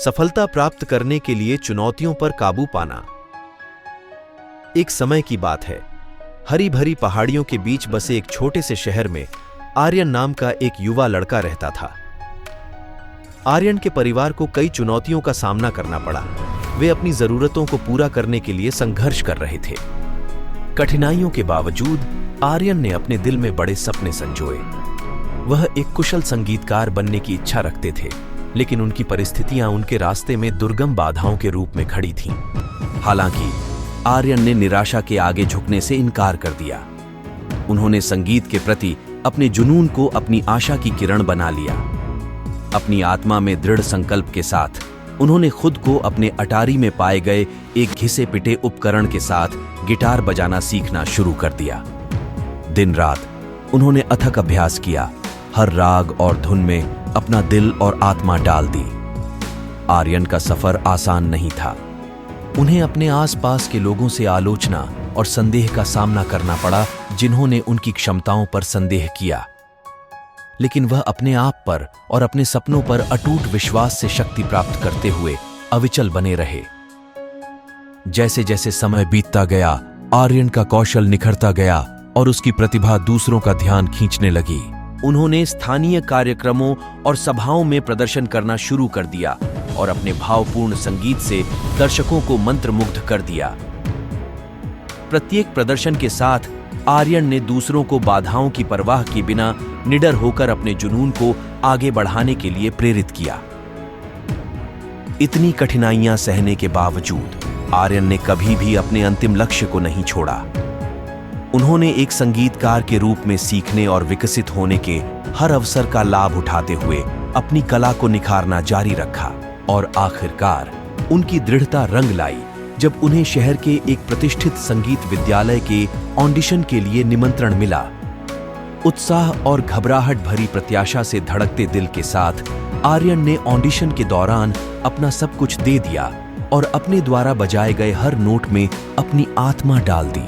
सफलता प्राप्त करने के लिए चुनौतियों पर काबू पाना। एक समय की बात है, हरी भरी पहाड़ियों के बीच बसे एक छोटे से शहर में आर्यन नाम का एक युवा लड़का रहता था। आर्यन के परिवार को कई चुनौतियों का सामना करना पड़ा। वे अपनी जरूरतों को पूरा करने के लिए संघर्ष कर रहे थे। कठिनाइयों के बावजूद आर्यन ने अपने दिल में बड़े सपने संजोए। वह एक कुशल संगीतकार बनने की इच्छा रखते थे, लेकिन उनकी परिस्थितियां उनके रास्ते में दुर्गम बाधाओं के रूप में खड़ी थीं। हालांकि आर्यन ने निराशा के आगे झुकने से इनकार कर दिया। उन्होंने संगीत के प्रति अपने जुनून को अपनी आशा की किरण बना लिया। अपनी आत्मा में दृढ़ संकल्प के साथ उन्होंने खुद को अपने अटारी में पाए गए एक घिसे पिटे उपकरण के साथ गिटार बजाना सीखना शुरू कर दिया। दिन रात उन्होंने अथक अभ्यास किया, हर राग और धुन में अपना दिल और आत्मा डाल दी। आर्यन का सफर आसान नहीं था। उन्हें अपने आसपास के लोगों से आलोचना और संदेह का सामना करना पड़ा, जिन्होंने उनकी क्षमताओं पर संदेह किया। लेकिन वह अपने आप पर और अपने सपनों पर अटूट विश्वास से शक्ति प्राप्त करते हुए अविचल बने रहे। जैसे जैसे समय बीतता गया, आर्यन का कौशल निखरता गया और उसकी प्रतिभा दूसरों का ध्यान खींचने लगी। उन्होंने स्थानीय कार्यक्रमों और सभाओं में प्रदर्शन करना शुरू कर दिया और अपने भावपूर्ण संगीत से दर्शकों को मंत्रमुग्ध कर दिया। प्रत्येक प्रदर्शन के साथ आर्यन ने दूसरों को बाधाओं की परवाह किए बिना निडर होकर अपने जुनून को आगे बढ़ाने के लिए प्रेरित किया। इतनी कठिनाइयां सहने के बावजूद आर्यन ने कभी भी अपने अंतिम लक्ष्य को नहीं छोड़ा। उन्होंने एक संगीतकार के रूप में सीखने और विकसित होने के हर अवसर का लाभ उठाते हुए अपनी कला को निखारना जारी रखा और आखिरकार उनकी दृढ़ता रंग लाई जब उन्हें शहर के एक प्रतिष्ठित संगीत विद्यालय के ऑडिशन के लिए निमंत्रण मिला। उत्साह और घबराहट भरी प्रत्याशा से धड़कते दिल के साथ आर्यन ने ऑडिशन के दौरान अपना सब कुछ दे दिया और अपने द्वारा बजाए गए हर नोट में अपनी आत्मा डाल दी।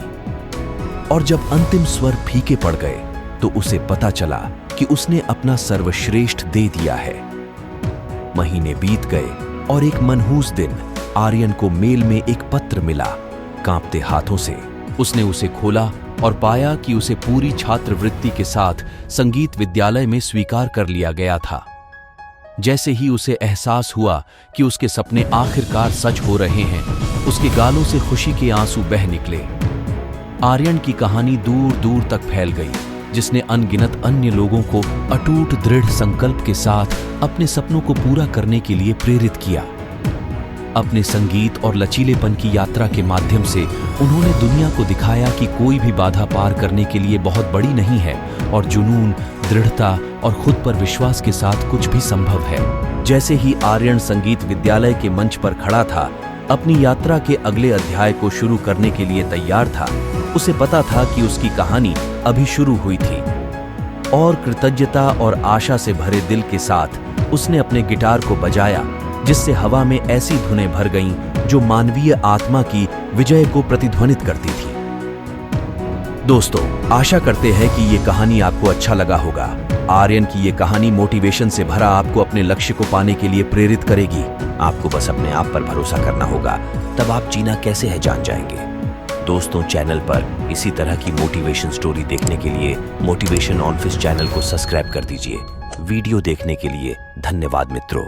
और जब अंतिम स्वर फीके पड़ गए तो उसे पता चला कि उसने अपना सर्वश्रेष्ठ दे दिया है। महीने बीत गए और एक मनहूस दिन आर्यन को मेल में एक पत्र मिला। कांपते हाथों से उसने उसे खोला और पाया कि उसे पूरी छात्रवृत्ति के साथ संगीत विद्यालय में स्वीकार कर लिया गया था। जैसे ही उसे एहसास हुआ कि उसके सपने आखिरकार सच हो रहे हैं, उसके गालों से खुशी के आंसू बह निकले। आर्यन की कहानी दूर दूर तक फैल गई, जिसने अनगिनत अन्य लोगों को अटूट दृढ़ संकल्प के साथ अपने सपनों को पूरा करने के लिए प्रेरित किया। अपने संगीत और लचीलेपन की यात्रा के माध्यम से उन्होंने दुनिया को दिखाया कि कोई भी बाधा पार करने के लिए बहुत बड़ी नहीं है और जुनून, दृढ़ता और खुद पर विश्वास के साथ कुछ भी संभव है। जैसे ही आर्यन संगीत विद्यालय के मंच पर खड़ा था, अपनी यात्रा के अगले अध्याय को शुरू करने के लिए तैयार था, उसे पता था कि उसकी कहानी अभी शुरू हुई थी। और कृतज्ञता और आशा से भरे दिल के साथ उसने अपने गिटार को बजाया, जिससे हवा में ऐसी धुनें भर गईं जो मानवीय आत्मा की विजय को प्रतिध्वनित करती थी। दोस्तों, आशा करते हैं कि ये कहानी आपको अच्छा लगा होगा। आर्यन की ये कहानी मोटिवेशन से भरा आपको अपने लक्ष्य को पाने के लिए प्रेरित करेगी। आपको बस अपने आप पर भरोसा करना होगा, तब आप जीना कैसे है जान जाएंगे। दोस्तों, चैनल पर इसी तरह की मोटिवेशन स्टोरी देखने के लिए मोटिवेशन ऑन फिश चैनल को सब्सक्राइब कर दीजिए। वीडियो देखने के लिए धन्यवाद मित्रों।